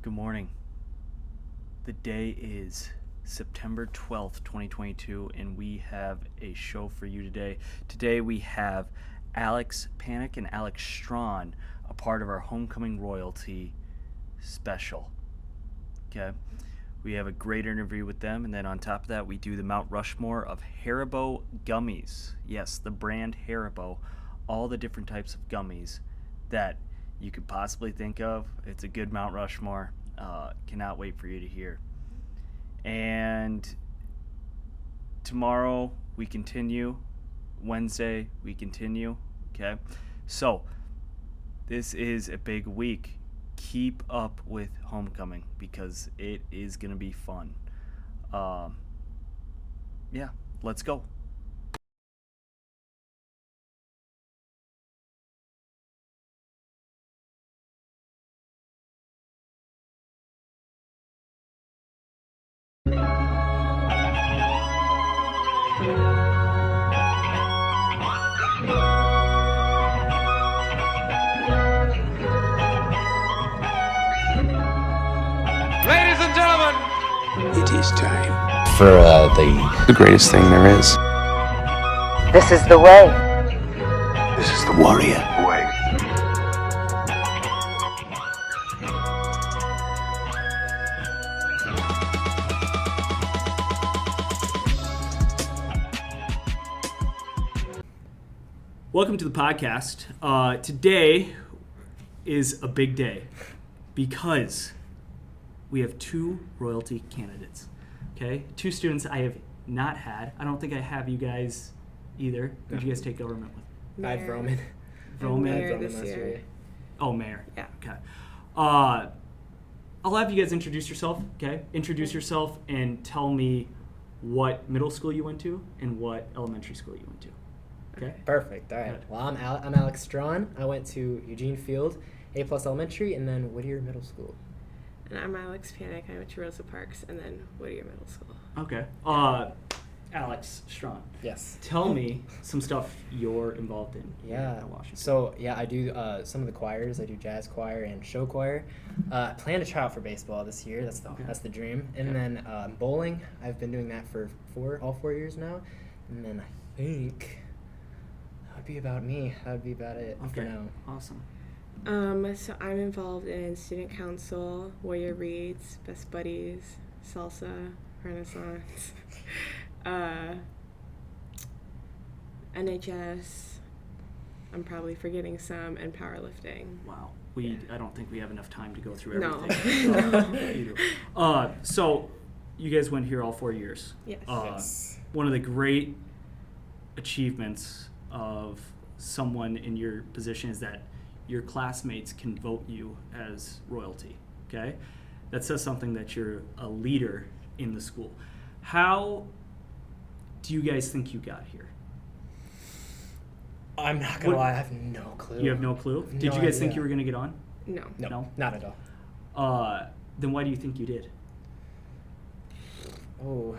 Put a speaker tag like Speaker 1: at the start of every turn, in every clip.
Speaker 1: Good morning. The day is September 12th, 2022, and we have a show for you today. Today we have Alex Panic and Alex Strawn, a part of our Homecoming Royalty special. Okay? We have a great interview with them, and then on top of that, we do the Mount Rushmore of Haribo Gummies. Yes, the brand Haribo, all the different types of gummies that you could possibly think of. It's a good Mount Rushmore. Cannot wait for you to hear. And tomorrow we continue. Wednesday we continue. Okay? So, this is a big week. Keep up with Homecoming because it is going to be fun. Yeah, let's go.
Speaker 2: Ladies and gentlemen,
Speaker 3: It is time.
Speaker 4: For the greatest thing there is.
Speaker 5: This is the way.
Speaker 3: This is the warrior way.
Speaker 1: Welcome to the podcast. Today is a big day because we have two royalty candidates. Okay, two students I have not had. I don't think I have you guys either. Who'd you guys take government with?
Speaker 6: I had Roman.
Speaker 1: Roman.
Speaker 6: I had
Speaker 7: Mayor
Speaker 6: Roman
Speaker 7: this
Speaker 6: last
Speaker 7: year.
Speaker 6: year.
Speaker 1: Oh, Mayor.
Speaker 7: Yeah.
Speaker 1: Okay. I'll have you guys introduce yourself. Okay, introduce yourself and tell me what middle school you went to and what elementary school you went to. Okay.
Speaker 6: Perfect. All right.
Speaker 1: Good.
Speaker 6: Well, I'm Alex Strawn. I went to Eugene Field, A+ Elementary, and then Whittier Middle School.
Speaker 7: And I'm Alex Panic. I went to Rosa Parks and then Whittier Middle School.
Speaker 1: Okay. Alex Strawn.
Speaker 6: Yes.
Speaker 1: Tell me some stuff you're involved in.
Speaker 6: Yeah.
Speaker 1: Here at Washington.
Speaker 6: So I do some of the choirs. I do jazz choir and show choir. I plan to try out for baseball this year. That's the dream. And
Speaker 1: Okay.
Speaker 6: then bowling. I've been doing that for all 4 years now. And then I think that would be about me. That would be about it for
Speaker 1: Okay.
Speaker 6: now.
Speaker 1: Awesome.
Speaker 7: So I'm involved in student council, Warrior Reads, Best Buddies, Salsa, Renaissance, NHS. I'm probably forgetting some, and powerlifting.
Speaker 1: Wow.
Speaker 7: Yeah.
Speaker 1: I don't think we have enough time to go through
Speaker 7: No.
Speaker 1: everything. Either. So you guys went here all 4 years.
Speaker 7: Yes.
Speaker 6: Yes.
Speaker 1: One of the great achievements of someone in your position is that your classmates can vote you as royalty. Okay, that says something that you're a leader in the school. How do you guys think you got here?
Speaker 6: I'm not gonna
Speaker 1: What-
Speaker 6: lie. I have no clue.
Speaker 1: You have no clue. Did
Speaker 6: No
Speaker 1: you guys think
Speaker 6: idea.
Speaker 1: you were going to get on?
Speaker 7: No.
Speaker 6: No, not at all.
Speaker 1: Then why do you think you did?
Speaker 6: Oh.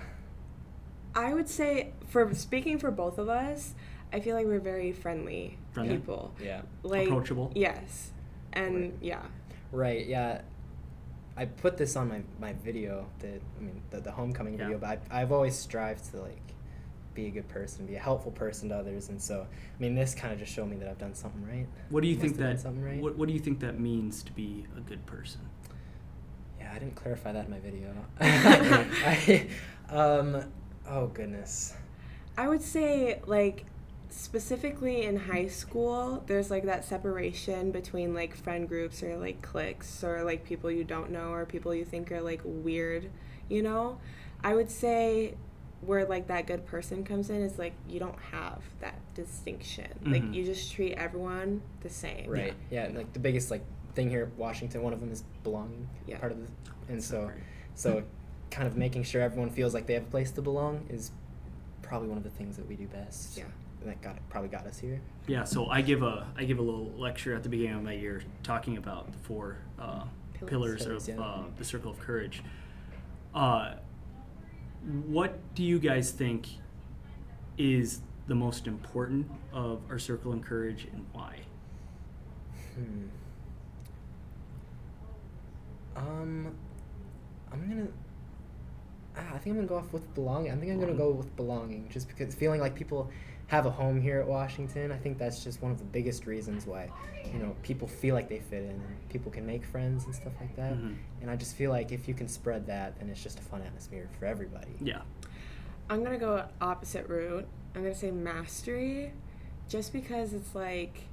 Speaker 7: I would say, for speaking for both of us, I feel like we're very friendly
Speaker 1: Friendly?
Speaker 7: people.
Speaker 6: Yeah.
Speaker 7: Like,
Speaker 1: Approachable?
Speaker 7: Yes. And
Speaker 6: Right.
Speaker 7: yeah.
Speaker 6: Right. Yeah. I put this on my video. The homecoming
Speaker 1: Yeah.
Speaker 6: video. But I've always strived to be a good person, be a helpful person to others, and so this kind of just showed me that I've done something right.
Speaker 1: What do you
Speaker 6: Must
Speaker 1: think
Speaker 6: have done
Speaker 1: that?
Speaker 6: something right.
Speaker 1: What do you think that means to be a good person?
Speaker 6: Yeah, I didn't clarify that in my video. Oh goodness.
Speaker 7: I would say, specifically in high school, there's, that separation between, friend groups or, cliques or, people you don't know or people you think are, weird, I would say where, that good person comes in is, you don't have that distinction.
Speaker 1: Mhm.
Speaker 7: You just treat everyone the same.
Speaker 6: Right. Yeah. The biggest thing here at Washington, one of them is belonging.
Speaker 7: Yeah.
Speaker 6: Part of the, and
Speaker 1: So
Speaker 6: so kind of making sure everyone feels like they have a place to belong is probably one of the things that we do best.
Speaker 7: Yeah.
Speaker 6: That probably got us here.
Speaker 1: Yeah, so I give a little lecture at the beginning of my year talking about the four pillars of
Speaker 6: Pillars, yeah.
Speaker 1: the Circle of Courage. What do you guys think is the most important of our Circle of Courage and why?
Speaker 6: I think I'm gonna go off with belonging. I think I'm gonna go with belonging, just because feeling like people have a home here at Washington. I think that's just one of the biggest reasons why, people feel like they fit in and people can make friends and stuff like that.
Speaker 1: Mm-hmm.
Speaker 6: And I just feel like if you can spread that, then it's just a fun atmosphere for everybody.
Speaker 1: Yeah.
Speaker 7: I'm gonna go opposite route. I'm gonna say mastery, just because it's like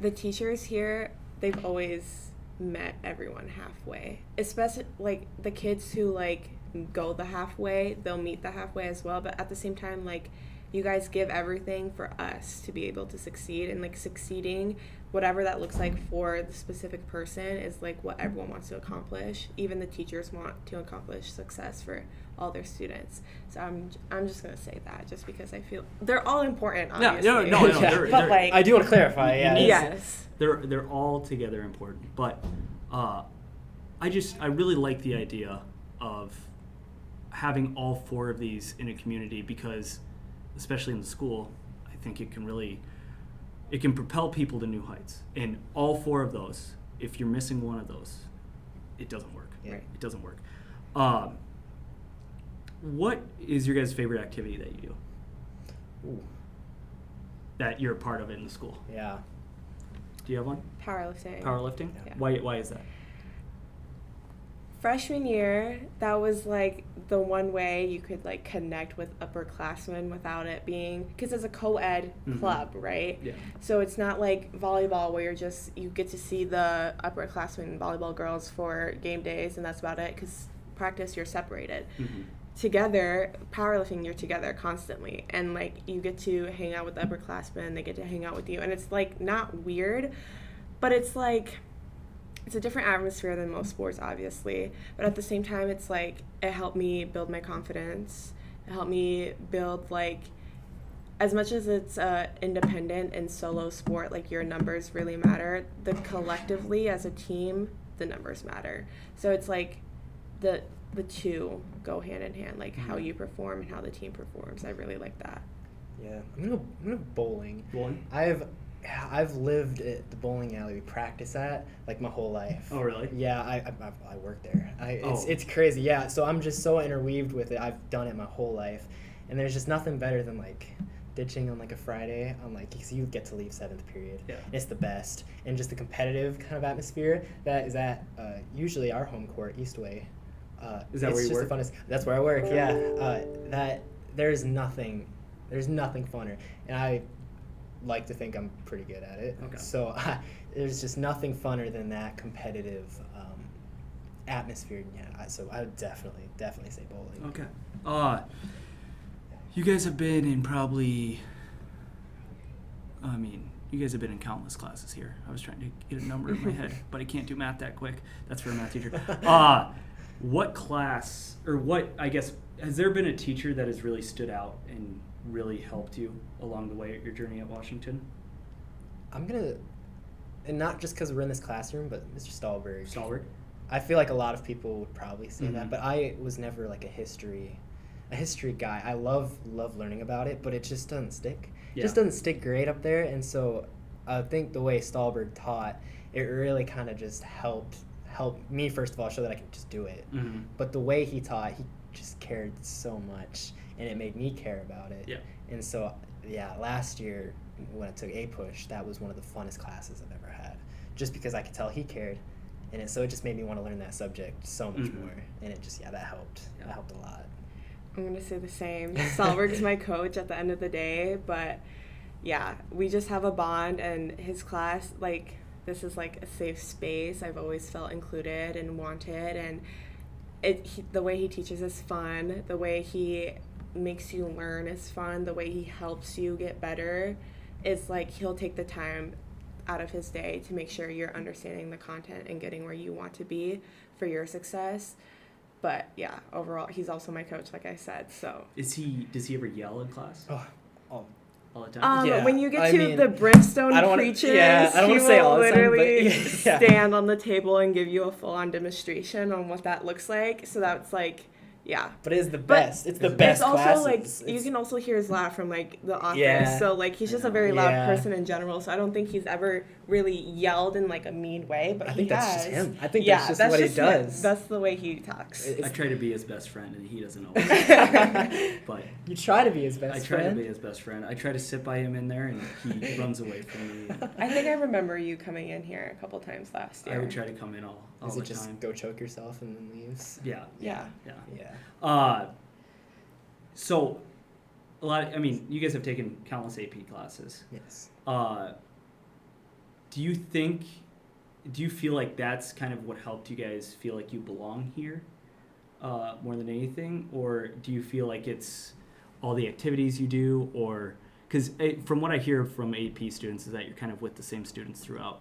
Speaker 7: the teachers here, they've always met everyone halfway. Especially like the kids who like go the halfway, they'll meet the halfway as well. But at the same time, like, you guys give everything for us to be able to succeed, and like succeeding, whatever that looks like for the specific person, is like what everyone wants to accomplish. Even the teachers want to accomplish success for all their students. So I'm just gonna say that, just because I feel they're all important, obviously.
Speaker 1: No.
Speaker 7: But like,
Speaker 6: I do want to clarify. Yeah.
Speaker 7: yes.
Speaker 1: They're all together important, but I really like the idea of having all four of these in a community, because especially in the school, I think it can propel people to new heights. And all four of those, if you're missing one of those, it doesn't work.
Speaker 6: Yeah.
Speaker 1: It doesn't work. What is your guys' favorite activity that you do?
Speaker 6: Ooh.
Speaker 1: That you're a part of it in the school?
Speaker 6: Yeah.
Speaker 1: Do you have one?
Speaker 7: Powerlifting.
Speaker 1: Powerlifting?
Speaker 7: Yeah.
Speaker 1: Why is that?
Speaker 7: Freshman year, that was like the one way you could like connect with upperclassmen without it being, because it's a co-ed club, right?
Speaker 1: Yeah.
Speaker 7: So it's not like volleyball where you get to see the upperclassmen volleyball girls for game days and that's about it, because practice you're separated.
Speaker 1: Mm-hmm.
Speaker 7: Together, powerlifting, you're together constantly, and like you get to hang out with the upperclassmen, they get to hang out with you, and it's like not weird, but it's like it's a different atmosphere than most sports, obviously, but at the same time, it's like it helped me build my confidence. It helped me build, like, as much as it's independent and solo sport, like your numbers really matter, the collectively as a team, the numbers matter. So it's like the two go hand in hand, like how you perform and how the team performs. I really like that.
Speaker 6: Yeah. I'm gonna go bowling.
Speaker 1: Bowling?
Speaker 6: I've lived at the bowling alley we practice at like my whole life.
Speaker 1: Oh, really?
Speaker 6: Yeah, I work there. It's crazy. Yeah, so I'm just so interweaved with it. I've done it my whole life, and there's just nothing better than like ditching on like a Friday on like, because you get to leave 7th period.
Speaker 1: Yeah.
Speaker 6: It's the best, and just the competitive kind of atmosphere that is at usually our home court, Eastway.
Speaker 1: Is that where you work?
Speaker 6: The funnest. That's where I work. Yeah. That there's nothing funner, and I like to think I'm pretty good at it.
Speaker 1: Okay.
Speaker 6: So there's just nothing funner than that competitive atmosphere. Yeah. So I would definitely say bowling.
Speaker 1: Okay. You guys have been in you guys have been in countless classes here. I was trying to get a number in my head, but I can't do math that quick. That's for a math teacher. What class, or has there been a teacher that has really stood out and really helped you along the way at your journey at Washington?
Speaker 6: And not just because we're in this classroom, but Mr. Stahlberg. I feel like a lot of people would probably say that, but I was never like a history guy. I love learning about it, but it just doesn't stick. It just doesn't stick great up there, and so I think the way Stahlberg taught, it really kind of just helped me, first of all, show that I can just do it. Mm-hmm. But the way he taught, he just cared so much, and it made me care about it. Yeah. And so, last year when I took A-Push, that was one of the funnest classes I've ever had, just because I could tell he cared, and so it just made me want to learn that subject so much more, and it just, that helped. Yeah. That helped a lot.
Speaker 7: I'm going to say the same. Stahlberg's my coach at the end of the day, but yeah, we just have a bond, and his class, like, this is like a safe space. I've always felt included and wanted, and the way he teaches is fun. The way he makes you learn is fun. The way he helps you get better is like he'll take the time out of his day to make sure you're understanding the content and getting where you want to be for your success. But yeah, overall, he's also my coach, like I said. So
Speaker 1: does he ever yell in class? All the
Speaker 7: time? When you get to the brimstone preachers,
Speaker 6: I don't want to say all the time,
Speaker 7: literally stand on the table and give you a full-on demonstration on what that looks like. So that's like Yeah.
Speaker 6: But it is the best. It's the best
Speaker 7: It's also
Speaker 6: classes.
Speaker 7: like you can also hear his laugh from like the office.
Speaker 6: Yeah.
Speaker 7: So like he's just a very loud
Speaker 6: Yeah.
Speaker 7: person in general. So I don't think he's ever really yelled in like a mean way. But
Speaker 6: I think
Speaker 7: he
Speaker 6: that's
Speaker 7: has.
Speaker 6: just him. I think that's just what he
Speaker 7: him.
Speaker 6: does.
Speaker 7: That's the way he talks.
Speaker 1: I try to be his best friend, and he doesn't always. But
Speaker 6: You try to be his
Speaker 1: I
Speaker 6: best
Speaker 1: try
Speaker 6: friend.
Speaker 1: to be his best friend. I try to sit by him in there, and he runs away from me.
Speaker 7: I think I remember you coming in here a couple times last year.
Speaker 1: I would try to come in all
Speaker 6: Is
Speaker 1: the
Speaker 6: it just
Speaker 1: time.
Speaker 6: go choke yourself and then leaves?
Speaker 1: Yeah.
Speaker 7: Yeah.
Speaker 6: Yeah.
Speaker 1: So, I mean, you guys have taken countless AP classes.
Speaker 6: Yes.
Speaker 1: Do you feel like that's kind of what helped you guys feel like you belong here, more than anything? Or do you feel like it's all the activities you do, or, because from what I hear from AP students is that you're kind of with the same students throughout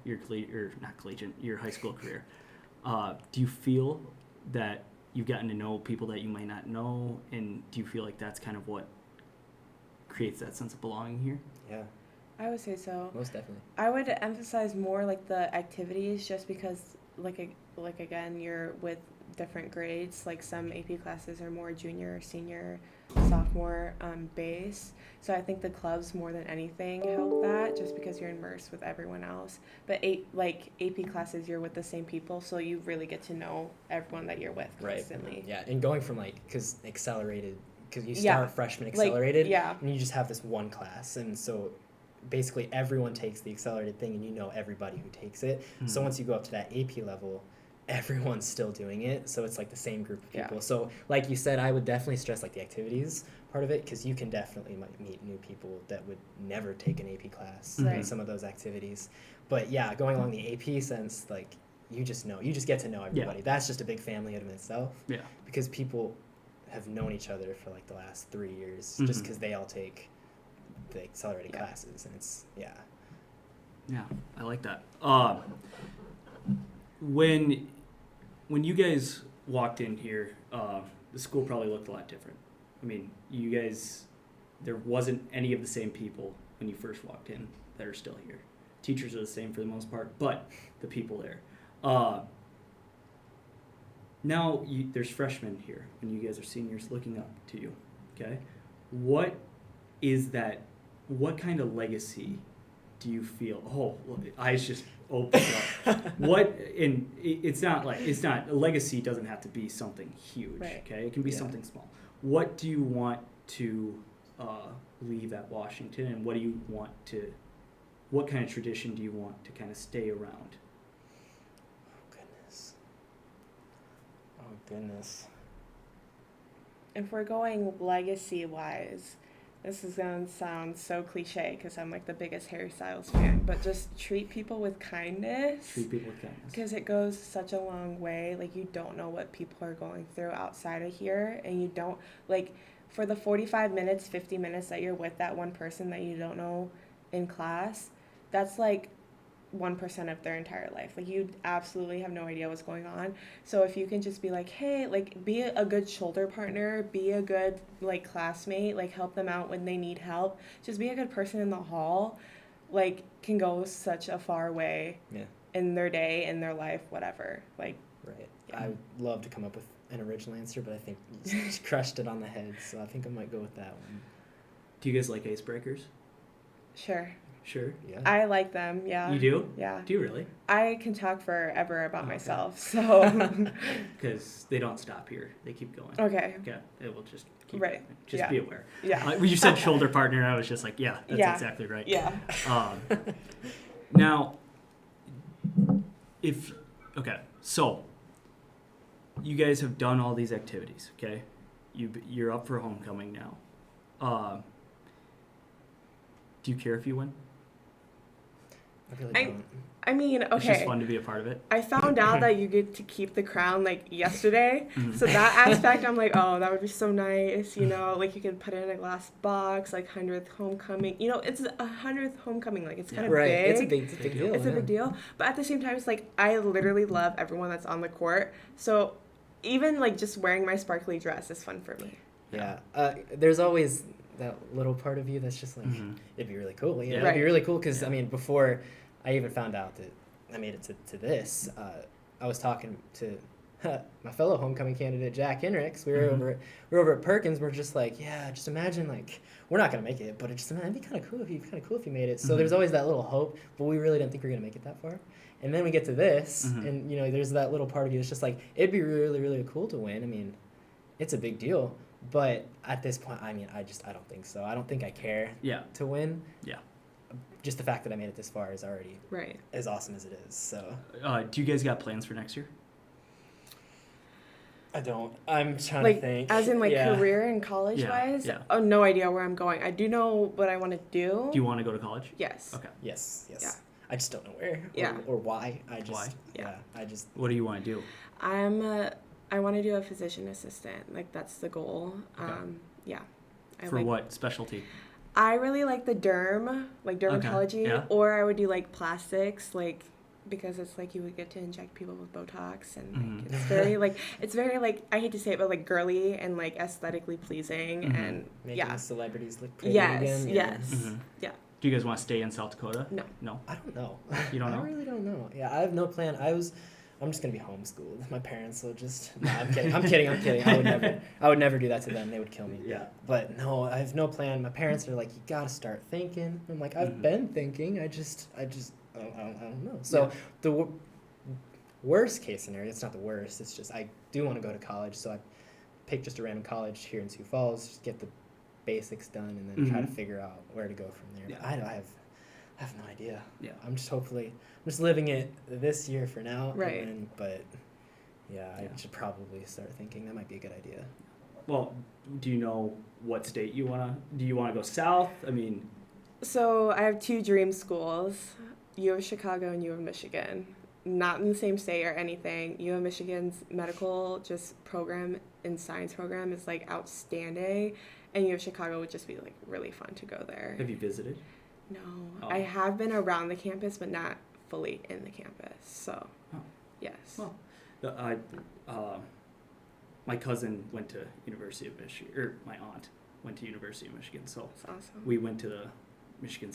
Speaker 1: your your high school career. Do you feel that you've gotten to know people that you might not know, and do you feel like that's kind of what creates that sense of belonging here?
Speaker 6: Yeah.
Speaker 7: I would say so.
Speaker 6: Most definitely.
Speaker 7: I would emphasize more like the activities, just because like again you're with different grades. Like some AP classes are more junior, senior, sophomore base. So I think the clubs more than anything help that, just because you're immersed with everyone else. But AP classes, you're with the same people, so you really get to know everyone that you're with constantly.
Speaker 6: Right. Yeah, and going from because accelerated, because you
Speaker 7: Yeah.
Speaker 6: start freshman accelerated,
Speaker 7: yeah.
Speaker 6: and you just have this one class, and so basically everyone takes the accelerated thing, and you know everybody who takes it.
Speaker 1: Mm-hmm.
Speaker 6: So once you go up to that AP level, everyone's still doing it, so it's like the same group of people.
Speaker 7: Yeah.
Speaker 6: So like you said, I would definitely stress like the activities part of it, because you can definitely meet new people that would never take an AP class in
Speaker 7: Right.
Speaker 6: some of those activities. But yeah, going along the AP sense, like you just get to know everybody.
Speaker 1: Yeah.
Speaker 6: That's just a big family in itself.
Speaker 1: Yeah.
Speaker 6: Because people have known each other for like the last 3 years,
Speaker 1: Mm-hmm.
Speaker 6: just because they all take the accelerated classes, and it's
Speaker 1: Yeah, I like that. When you guys walked in here, the school probably looked a lot different. I mean, you guys, there wasn't any of the same people when you first walked in that are still here. Teachers are the same for the most part, but the people there. Now there's freshmen here, and you guys are seniors looking up to you. Okay, what is that? What kind of legacy do you feel? Oh, eyes just opened up. What? And it's not a legacy. Doesn't have to be something huge.
Speaker 7: Right.
Speaker 1: Okay, it can be something small. What do you want to leave at Washington, and what do you want to? What kind of tradition do you want to kind of stay around?
Speaker 6: Oh goodness.
Speaker 7: If we're going legacy-wise, this is going to sound so cliche because I'm like the biggest Harry Styles fan, but just treat people with kindness.
Speaker 1: Treat people with kindness.
Speaker 7: Because it goes such a long way. Like, you don't know what people are going through outside of here, and you don't, like, for the 45 minutes, 50 minutes that you're with that one person that you don't know in class, that's like 1% of their entire life. Like, you absolutely have no idea what's going on. So if you can just be like, hey, like, be a good shoulder partner, be a good like classmate, like help them out when they need help, just be a good person in the hall, like, can go such a far way in their day, in their life, whatever. Like,
Speaker 6: Right. I would love to come up with an original answer, but I think you just crushed it on the head, so I think I might go with that one.
Speaker 1: Do you guys like icebreakers?
Speaker 7: sure.
Speaker 1: Sure.
Speaker 6: Yeah.
Speaker 7: I like them, yeah.
Speaker 1: You do?
Speaker 7: Yeah.
Speaker 1: Do you really?
Speaker 7: I can talk forever about
Speaker 1: Okay.
Speaker 7: myself, so.
Speaker 1: Because they don't stop here. They keep going.
Speaker 7: Okay.
Speaker 1: Yeah, it will just keep
Speaker 7: Right.
Speaker 1: going. Just
Speaker 7: Yeah.
Speaker 1: be aware.
Speaker 7: Yeah.
Speaker 1: When you said shoulder partner, I was just like, yeah, that's
Speaker 7: Yeah.
Speaker 1: exactly right.
Speaker 7: Yeah.
Speaker 1: Now, so you guys have done all these activities, okay? You're up for homecoming now. Do you care if you win?
Speaker 6: I really don't.
Speaker 7: I mean, okay.
Speaker 1: It's just fun to be a part of it.
Speaker 7: I found out that you get to keep the crown like yesterday.
Speaker 1: Mm-hmm.
Speaker 7: So that aspect, I'm like, oh, that would be so nice. You know, like you can put it in a glass box, like 100th homecoming. You know, it's a 100th homecoming. Like, it's kind of
Speaker 6: Right.
Speaker 7: big.
Speaker 6: It's a big deal.
Speaker 7: It's a big deal. But at the same time, it's like, I literally love everyone that's on the court. So even like just wearing my sparkly dress is fun for me.
Speaker 6: Yeah. There's always that little part of you that's just like, it'd be really cool.
Speaker 1: Yeah.
Speaker 6: It'd be really cool because, I mean, before I even found out that I made it to this, I was talking to my fellow homecoming candidate Jack Henricks, we were over at Perkins. We're just like, yeah, just imagine like we're not gonna make it, but it's just it'd be kind of cool if you made it. So there's always that little hope, but we really didn't think we were gonna make it that far. And then we get to this, and there's that little part of you that's just like it'd be really really cool to win. I mean, it's a big deal, but at this point, I mean, I don't think so. I don't think I care. To win.
Speaker 1: Yeah.
Speaker 6: Just the fact that I made it this far is already
Speaker 7: Right.
Speaker 6: as awesome as it is. So.
Speaker 1: Do you guys got plans for next year?
Speaker 6: I don't. I'm trying
Speaker 7: Like,
Speaker 6: to think.
Speaker 7: as in, like, career and college-wise?
Speaker 1: Yeah.
Speaker 7: Oh, no idea where I'm going. I do know what I want to do.
Speaker 1: Do you want to go to college?
Speaker 7: Yes.
Speaker 1: Okay.
Speaker 6: Yes.
Speaker 7: Yeah.
Speaker 6: I just don't know where.
Speaker 7: Yeah.
Speaker 6: Or why.
Speaker 1: Why?
Speaker 6: Yeah. I just.
Speaker 1: What do you want to do?
Speaker 7: I want to do a physician assistant. Like, that's the goal.
Speaker 1: Okay.
Speaker 7: Yeah.
Speaker 1: For what specialty?
Speaker 7: I really like the dermatology,
Speaker 1: yeah.
Speaker 7: or I would do, like, plastics, like, because it's like you would get to inject people with Botox, and like, it's very like I hate to say it, but like girly and like aesthetically pleasing, and
Speaker 6: Making celebrities look pretty
Speaker 7: yes,
Speaker 6: again.
Speaker 7: yeah.
Speaker 1: Do you guys want to stay in South Dakota?
Speaker 7: No.
Speaker 6: I don't know.
Speaker 1: You don't know?
Speaker 6: I really don't know. Yeah, I have no plan. I'm just gonna be homeschooled. My parents will just. No, I'm kidding. I'm kidding. I would never do that to them. They would kill me.
Speaker 1: Yeah.
Speaker 6: But no, I have no plan. My parents are like, you gotta start thinking. I'm like, I've been thinking. I just. I don't know. So the worst case scenario, it's not the worst. It's just I do want to go to college, so I picked just a random college here in Sioux Falls, just get the basics done, and then try to figure out where to go from there.
Speaker 1: Yeah.
Speaker 6: But I have no idea.
Speaker 1: Yeah.
Speaker 6: I'm just living it this year for now.
Speaker 7: Right.
Speaker 6: But I should probably start thinking that might be a good idea.
Speaker 1: Well, do you know what state you want to? Do you want to go south? I mean.
Speaker 7: So I have two dream schools, U of Chicago and U of Michigan. Not in the same state or anything. U of Michigan's medical program and science program is like outstanding, and U of Chicago would just be like really fun to go there.
Speaker 1: Have you visited?
Speaker 7: No,
Speaker 1: Oh.
Speaker 7: I have been around the campus, but not fully in the campus. So, yes.
Speaker 1: Well, my cousin went to University of Michigan, or my aunt went to University of Michigan, so
Speaker 7: That's awesome.
Speaker 1: we went to the Michigan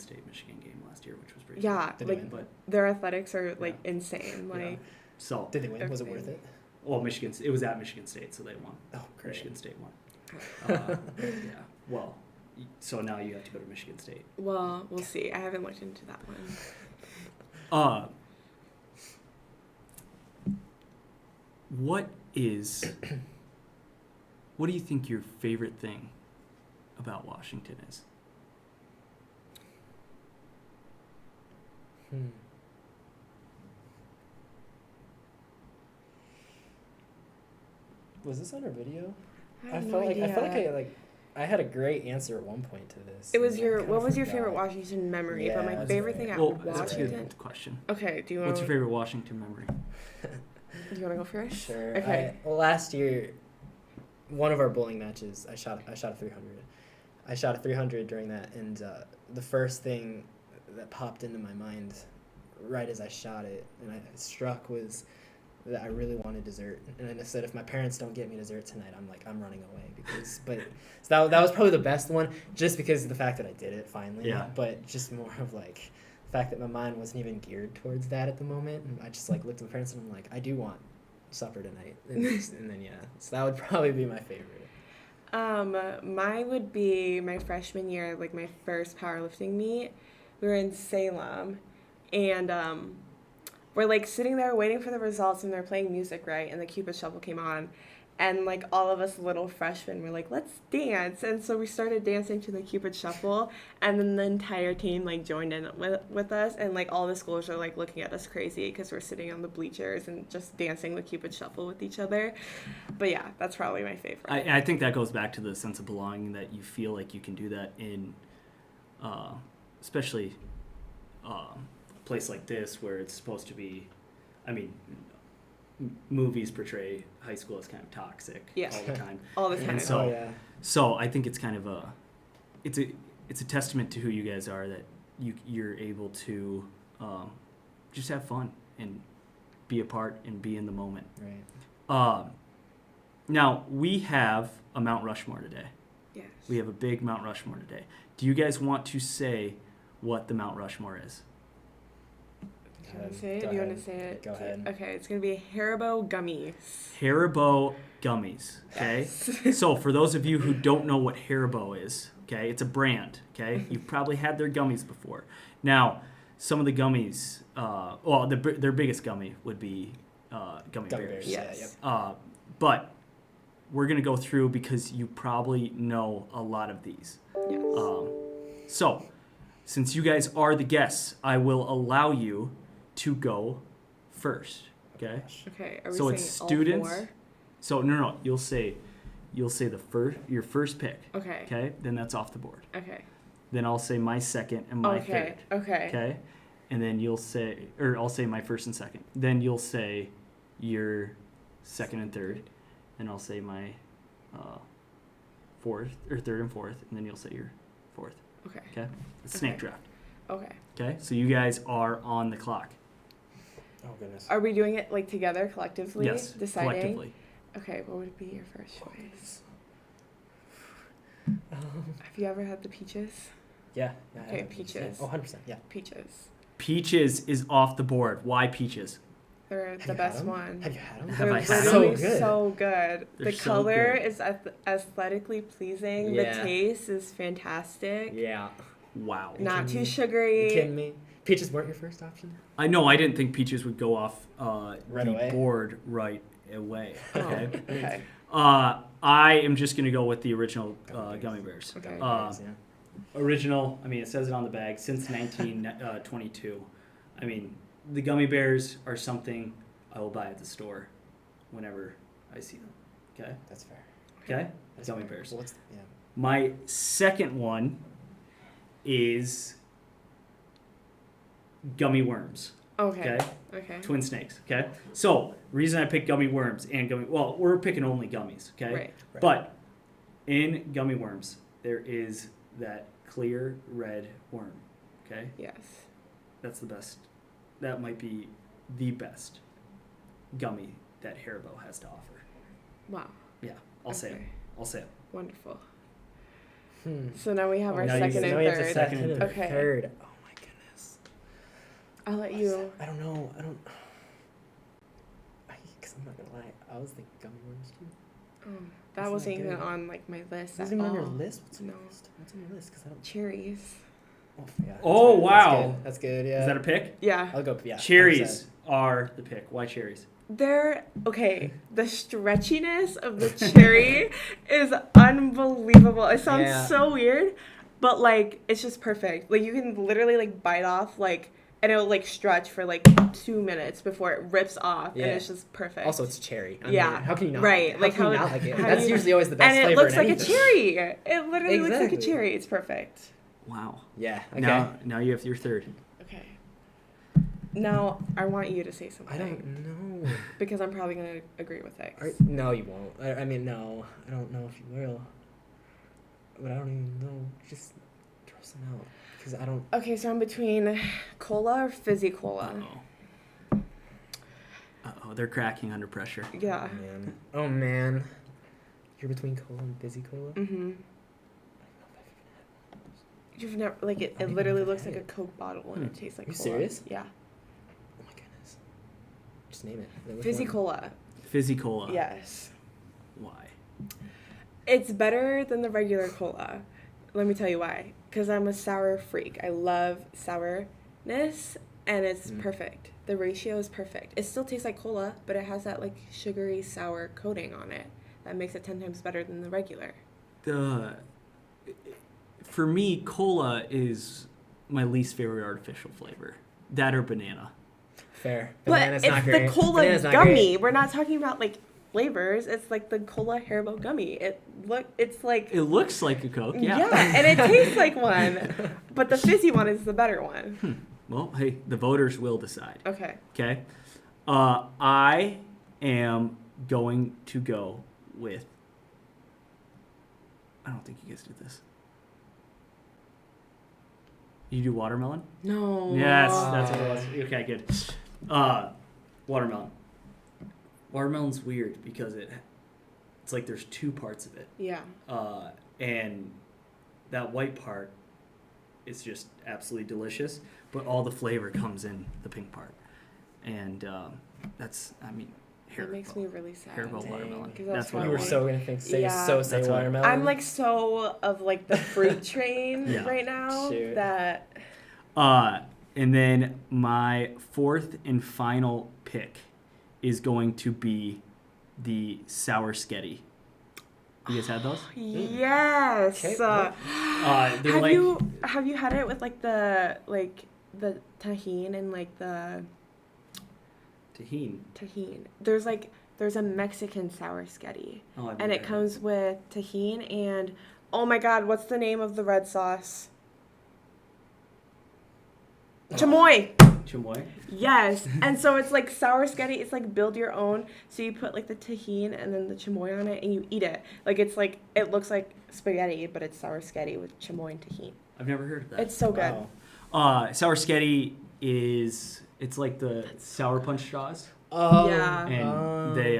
Speaker 1: game last year, which was pretty
Speaker 7: Yeah,
Speaker 6: Did they
Speaker 7: like
Speaker 6: win?
Speaker 1: But
Speaker 7: their athletics are like insane. Like,
Speaker 1: so
Speaker 6: Did they win? Was it worth it?
Speaker 1: well, it was at Michigan State, so they won.
Speaker 6: Oh, great.
Speaker 1: Michigan State won. Yeah. Well, so now you have to go to Michigan State.
Speaker 7: well, we'll see. I haven't looked into that one.
Speaker 1: What do you think your favorite thing about Washington is?
Speaker 6: Was this on our video?
Speaker 7: I have no idea.
Speaker 6: I felt like I had a great answer at one point to this.
Speaker 7: It was
Speaker 6: and I kinda
Speaker 7: what was your
Speaker 6: forgot.
Speaker 7: favorite Washington memory?
Speaker 6: Yeah,
Speaker 7: but my
Speaker 6: that's
Speaker 7: favorite
Speaker 6: right.
Speaker 7: thing at
Speaker 1: Well, that's a
Speaker 7: Washington.
Speaker 1: good question.
Speaker 7: Okay, do you want?
Speaker 1: What's your favorite Washington memory?
Speaker 7: Do you want to go first?
Speaker 6: Sure.
Speaker 7: Okay.
Speaker 6: Last year, one of our bowling matches, I shot a 300. I shot a 300 during that, and the first thing that popped into my mind right as I shot it and I struck was that I really wanted dessert. And I said, if my parents don't get me dessert tonight, I'm running away. So that was probably the best one, just because of the fact that I did it finally.
Speaker 1: Yeah.
Speaker 6: But just more of like the fact that my mind wasn't even geared towards that at the moment. And I just like looked at my parents and I'm like, I do want supper tonight. And then so that would probably be my favorite.
Speaker 7: Mine would be my freshman year, like my first powerlifting meet. We were in Salem, and we're like sitting there waiting for the results, and they're playing music, right? And the Cupid Shuffle came on, and like all of us little freshmen were like, let's dance. And so we started dancing to the Cupid Shuffle, and then the entire team like joined in with us, and like all the schools are like looking at us crazy because we're sitting on the bleachers and just dancing the Cupid Shuffle with each other. But yeah, that's probably my favorite.
Speaker 1: I think that goes back to the sense of belonging that you feel like you can do that in, especially a place like this where it's supposed to be, I mean, movies portray high school as kind of toxic all the time.
Speaker 7: All the time.
Speaker 1: And so,
Speaker 6: yeah.
Speaker 1: so I think it's kind of it's a testament to who you guys are that you're able to just have fun and be a part and be in the moment.
Speaker 6: Right.
Speaker 1: Now we have a Mount Rushmore today.
Speaker 7: Yes.
Speaker 1: We have a big Mount Rushmore today. Do you guys want to say what the Mount Rushmore is?
Speaker 7: Do you want to say it? Do you want to say it?
Speaker 6: Go ahead.
Speaker 7: Okay, it's going to be Haribo Gummies.
Speaker 1: Haribo Gummies, okay? So for those of you who don't know what Haribo is, okay, it's a brand, okay? You've probably had their gummies before. Now, some of the gummies, their biggest gummy would be gummy bears.
Speaker 7: Yes.
Speaker 1: But we're going to go through because you probably know a lot of these.
Speaker 7: Yes.
Speaker 1: So, since you guys are the guests, I will allow you to go first, okay?
Speaker 7: Okay, are we
Speaker 1: So
Speaker 7: saying
Speaker 1: it's students.
Speaker 7: all four?
Speaker 1: So no, you'll say your first pick.
Speaker 7: Okay.
Speaker 1: Okay, then that's off the board.
Speaker 7: Okay.
Speaker 1: Then I'll say my second and my
Speaker 7: Okay.
Speaker 1: third.
Speaker 7: Okay.
Speaker 1: Okay, and then I'll say my first and second. Then you'll say your second and third, and I'll say my third and fourth, and then you'll say your fourth.
Speaker 7: Okay.
Speaker 1: Okay, it's snake
Speaker 7: Okay.
Speaker 1: draft.
Speaker 7: Okay.
Speaker 1: Okay, so you guys are on the clock.
Speaker 6: Oh goodness.
Speaker 7: Are we doing it like together collectively?
Speaker 1: Yes,
Speaker 7: Deciding?
Speaker 1: collectively.
Speaker 7: Okay, what would be your first choice?
Speaker 6: Um,
Speaker 7: Have you ever had the peaches?
Speaker 6: yeah.
Speaker 7: Okay,
Speaker 6: yeah,
Speaker 7: peaches.
Speaker 6: Oh, 100%. Yeah.
Speaker 7: Peaches.
Speaker 1: Peaches is off the board. Why peaches?
Speaker 7: They're
Speaker 6: Have
Speaker 7: the
Speaker 6: you
Speaker 7: best
Speaker 6: had 'em?
Speaker 7: one.
Speaker 6: Have you had them?
Speaker 1: Have
Speaker 7: They're
Speaker 1: I had 'em?
Speaker 7: literally
Speaker 6: So good.
Speaker 7: so good.
Speaker 1: They're
Speaker 7: The
Speaker 1: so
Speaker 7: color
Speaker 1: good.
Speaker 7: is aesthetically pleasing.
Speaker 6: Yeah.
Speaker 7: The taste is fantastic.
Speaker 6: Yeah.
Speaker 1: Wow.
Speaker 7: Not too
Speaker 6: You
Speaker 7: sugary.
Speaker 6: kidding me? Peaches weren't your first option?
Speaker 1: I know. I didn't think peaches would go off
Speaker 6: Right
Speaker 1: the
Speaker 6: away?
Speaker 1: board right away.
Speaker 7: Oh,
Speaker 1: Okay.
Speaker 7: okay.
Speaker 1: I am just gonna go with the original gummy bears.
Speaker 7: Okay.
Speaker 6: Gummy
Speaker 1: Uh,
Speaker 6: bears, yeah.
Speaker 1: Original. I mean, it says it on the bag since 1922. I mean, the gummy bears are something I will buy at the store whenever I see them. Okay.
Speaker 6: That's fair.
Speaker 1: Okay.
Speaker 6: That's
Speaker 1: Gummy
Speaker 6: fair.
Speaker 1: bears.
Speaker 6: Yeah.
Speaker 1: My second one is gummy worms.
Speaker 7: Okay.
Speaker 1: Okay.
Speaker 7: Okay.
Speaker 1: Twin snakes. Okay. So reason I picked gummy worms and we're picking only gummies. Okay.
Speaker 7: Right.
Speaker 6: Right.
Speaker 1: But in gummy worms there is that clear red worm. Okay.
Speaker 7: Yes.
Speaker 1: That's the best. That might be the best gummy that Haribo has to offer.
Speaker 7: Wow.
Speaker 1: Yeah. I'll say it.
Speaker 7: Okay.
Speaker 1: I'll say it.
Speaker 7: Wonderful.
Speaker 6: Hmm.
Speaker 7: So now we have our
Speaker 1: now you
Speaker 7: second
Speaker 1: get-
Speaker 7: and
Speaker 6: now we have the
Speaker 7: third.
Speaker 1: second
Speaker 6: second
Speaker 1: and
Speaker 6: and
Speaker 7: Okay.
Speaker 6: third. Oh my goodness.
Speaker 7: I'll let you.
Speaker 6: I don't know. Because I'm not going to lie. I was thinking gummy worms too.
Speaker 7: That
Speaker 6: Isn't
Speaker 7: wasn't
Speaker 6: that
Speaker 7: even
Speaker 6: good?
Speaker 7: on like my list.
Speaker 6: Is
Speaker 7: at
Speaker 6: it on your
Speaker 7: all.
Speaker 6: list? What's on
Speaker 7: No.
Speaker 6: your list? What's on your list? Because I don't.
Speaker 7: Cherries.
Speaker 6: Oh, yeah.
Speaker 1: Oh,
Speaker 6: That's
Speaker 1: wow.
Speaker 6: good. That's good. Yeah.
Speaker 1: Is that a pick?
Speaker 7: Yeah.
Speaker 6: I'll go. Yeah.
Speaker 1: Cherries are the pick. Why cherries?
Speaker 7: They're okay. The stretchiness of the cherry is unbelievable. It sounds
Speaker 6: Yeah.
Speaker 7: so weird, but like it's just perfect. Like you can literally like bite off like, and it'll like stretch for like 2 minutes before it rips off,
Speaker 6: Yeah.
Speaker 7: and it's just perfect.
Speaker 6: Also, it's cherry. I
Speaker 7: Yeah.
Speaker 6: mean, how can you not?
Speaker 7: Right,
Speaker 6: How
Speaker 7: like
Speaker 6: can
Speaker 7: how-
Speaker 6: you not like it?
Speaker 7: how
Speaker 6: That's
Speaker 7: you-
Speaker 6: usually always the best
Speaker 7: and it
Speaker 6: flavor
Speaker 7: looks
Speaker 6: in
Speaker 7: like
Speaker 6: anything.
Speaker 7: a cherry. It literally looks like a
Speaker 6: Exactly.
Speaker 7: cherry. It's perfect.
Speaker 1: Wow.
Speaker 6: Yeah. Okay.
Speaker 1: Now you have your third.
Speaker 7: Okay. Now I want you to say something.
Speaker 6: I don't know.
Speaker 7: Because I'm probably gonna agree with X.
Speaker 6: No, you won't. I mean, no. I don't know if you will. But I don't even know. Just throw some out. Because I don't.
Speaker 7: Okay, so I'm between cola or fizzy cola.
Speaker 1: Uh-oh, they're cracking under pressure.
Speaker 7: Yeah.
Speaker 6: Oh, man. Oh, man. You're between cola and fizzy cola?
Speaker 7: Mm-hmm. You've never like it.
Speaker 6: I don't
Speaker 7: It
Speaker 6: even
Speaker 7: literally
Speaker 6: know if
Speaker 7: looks
Speaker 6: I've
Speaker 7: like a
Speaker 6: had it.
Speaker 7: Coke bottle and it tastes like
Speaker 6: You
Speaker 7: cola.
Speaker 6: serious?
Speaker 7: Yeah.
Speaker 6: Oh, my goodness. Just name it. Which
Speaker 7: Fizzy
Speaker 6: one?
Speaker 7: cola.
Speaker 1: Fizzy cola.
Speaker 7: Yes.
Speaker 1: Why?
Speaker 7: It's better than the regular cola. Let me tell you why. Because I'm a sour freak. I love sourness, and it's perfect. The ratio is perfect. It still tastes like cola, but it has that like sugary sour coating on it that makes it 10 times better than the regular.
Speaker 1: For me, cola is my least favorite artificial flavor. That or banana.
Speaker 6: Fair.
Speaker 7: But
Speaker 6: Banana's
Speaker 7: it's
Speaker 6: not
Speaker 7: the
Speaker 6: great.
Speaker 7: cola
Speaker 6: Banana's not
Speaker 7: gummy.
Speaker 6: great.
Speaker 7: We're not talking about like flavors. It's like the cola Haribo gummy. It's like
Speaker 1: It looks like a Coke, yeah.
Speaker 7: and it tastes like one, but the fizzy one is the better one.
Speaker 1: Well, hey, the voters will decide.
Speaker 7: Okay.
Speaker 1: Okay. I am going to go with. I don't think you guys did this. You do watermelon?
Speaker 7: No.
Speaker 1: Yes, that's what it was. Okay, good. Watermelon. Watermelon's weird because it's like there's two parts of it.
Speaker 7: Yeah.
Speaker 1: And that white part is just absolutely delicious, but all the flavor comes in the pink part. and that's
Speaker 7: That makes me really sad.
Speaker 1: Haribo watermelon.
Speaker 7: 'Cause
Speaker 1: That's what
Speaker 7: what
Speaker 1: I
Speaker 6: You were
Speaker 1: wanted.
Speaker 6: so gonna think say
Speaker 7: Yeah.
Speaker 6: say
Speaker 1: That's what-
Speaker 6: watermelon.
Speaker 7: I'm like so of like the fruit train
Speaker 1: Yeah.
Speaker 7: right now
Speaker 6: Shoot.
Speaker 7: that
Speaker 1: And then my fourth and final pick is going to be the sour sketty. You guys had those?
Speaker 7: yes.
Speaker 6: Okay.
Speaker 1: They're like
Speaker 7: have you had it with like the tahine and like the
Speaker 1: tahine.
Speaker 7: There's a Mexican sour sketty,
Speaker 1: Oh, I've
Speaker 7: and
Speaker 1: never
Speaker 7: it
Speaker 1: had
Speaker 7: comes with tahine and oh my god, what's the name of the red sauce? Chamoy.
Speaker 1: chamoy.
Speaker 7: Yes, and so it's like sour sketty. It's like build your own. So you put like the tahine and then the chamoy on it, and you eat it. Like it's like it looks like spaghetti, but it's sour sketty with chamoy and tahine.
Speaker 1: I've never heard of that.
Speaker 7: It's so good.
Speaker 6: Wow.
Speaker 1: Sour sketty it's like the sour punch straws,
Speaker 6: Oh.
Speaker 7: Yeah.
Speaker 1: and they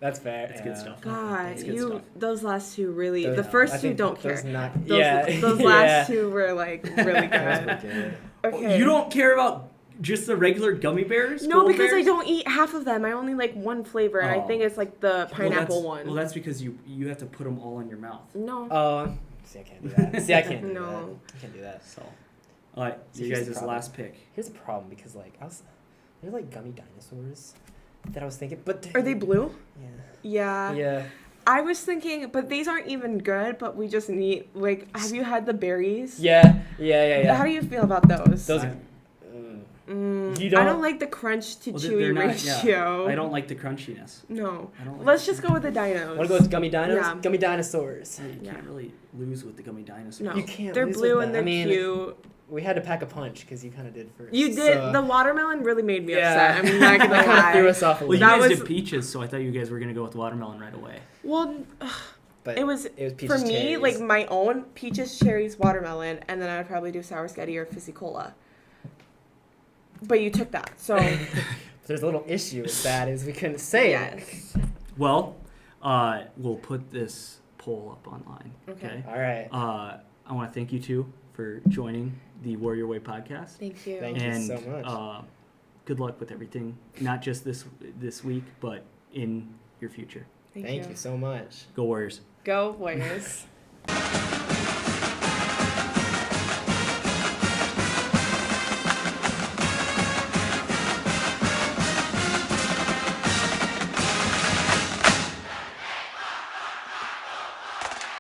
Speaker 6: That's fair.
Speaker 1: it's good stuff.
Speaker 7: God,
Speaker 1: It's good stuff.
Speaker 7: those last two really.
Speaker 6: Those-
Speaker 7: The
Speaker 6: I
Speaker 7: first two
Speaker 6: think
Speaker 7: don't
Speaker 6: those
Speaker 7: care.
Speaker 6: not-
Speaker 7: Those,
Speaker 6: yeah.
Speaker 7: those
Speaker 6: Yeah.
Speaker 7: last two were like really
Speaker 6: That's
Speaker 7: good.
Speaker 6: pretty good.
Speaker 7: Okay.
Speaker 1: You don't care about just the regular gummy bears?
Speaker 7: No,
Speaker 1: Gold
Speaker 7: because I
Speaker 1: bears?
Speaker 7: don't eat half of them. I only like one flavor, and I
Speaker 1: Oh.
Speaker 7: think it's like the pineapple
Speaker 1: well,
Speaker 7: one.
Speaker 1: Well, that's because you have to put them all in your mouth.
Speaker 7: No.
Speaker 6: Oh. See, I can't do that. See, I can't do
Speaker 7: No.
Speaker 6: that. I can't do that.
Speaker 1: So, all right,
Speaker 6: See,
Speaker 1: you
Speaker 6: here's the
Speaker 1: guys'
Speaker 6: problem.
Speaker 1: last pick.
Speaker 6: Here's the problem because like there's like gummy dinosaurs that I was thinking, but
Speaker 7: Are they blue?
Speaker 6: Yeah.
Speaker 7: Yeah.
Speaker 6: Yeah.
Speaker 7: I was thinking, but these aren't even good. But we just need like. Have you had the berries?
Speaker 6: Yeah.
Speaker 7: How do you feel about those?
Speaker 6: Those.
Speaker 1: I-
Speaker 6: You
Speaker 7: I
Speaker 6: don't.
Speaker 7: don't like the crunch to
Speaker 1: Well,
Speaker 7: chewy
Speaker 1: they're not,
Speaker 7: ratio.
Speaker 1: I don't like the crunchiness.
Speaker 7: No.
Speaker 1: I don't like
Speaker 7: Let's
Speaker 1: the
Speaker 7: just go with the dinos.
Speaker 6: Want to go with gummy dinos?
Speaker 7: Yeah.
Speaker 6: Gummy dinosaurs.
Speaker 1: You
Speaker 7: Yeah.
Speaker 1: can't really lose with the gummy dinosaurs.
Speaker 7: No.
Speaker 6: You can't
Speaker 7: They're
Speaker 6: lose
Speaker 7: blue
Speaker 6: with
Speaker 7: and
Speaker 6: that.
Speaker 7: they're
Speaker 6: I mean,
Speaker 7: cute.
Speaker 6: We had to pack a punch because you kind of did first.
Speaker 7: You did.
Speaker 6: so-
Speaker 7: The watermelon really made me
Speaker 6: Yeah.
Speaker 7: upset. I'm not gonna
Speaker 6: that kind of threw
Speaker 7: lie.
Speaker 6: us off a
Speaker 1: Well, you
Speaker 6: little.
Speaker 7: That
Speaker 1: guys
Speaker 7: was-
Speaker 1: did peaches, so I thought you guys were gonna go with watermelon right away.
Speaker 7: Well,
Speaker 6: But
Speaker 7: it was
Speaker 6: peaches,
Speaker 7: for me
Speaker 6: cherries.
Speaker 7: like my own peaches, cherries, watermelon, and then I would probably do sour sketty or fizzy cola. But you took that, so
Speaker 6: There's a little issue with that is we couldn't say it.
Speaker 7: yes.
Speaker 1: Well, we'll put this poll up online.
Speaker 7: Okay.
Speaker 6: All right.
Speaker 1: I want to thank you two for joining the Warrior Way podcast.
Speaker 7: Thank you.
Speaker 6: Thank you
Speaker 1: and
Speaker 6: so much.
Speaker 1: good luck with everything, not just this week, but in your future.
Speaker 6: Thank you so much.
Speaker 1: Go Warriors.
Speaker 7: Go Warriors.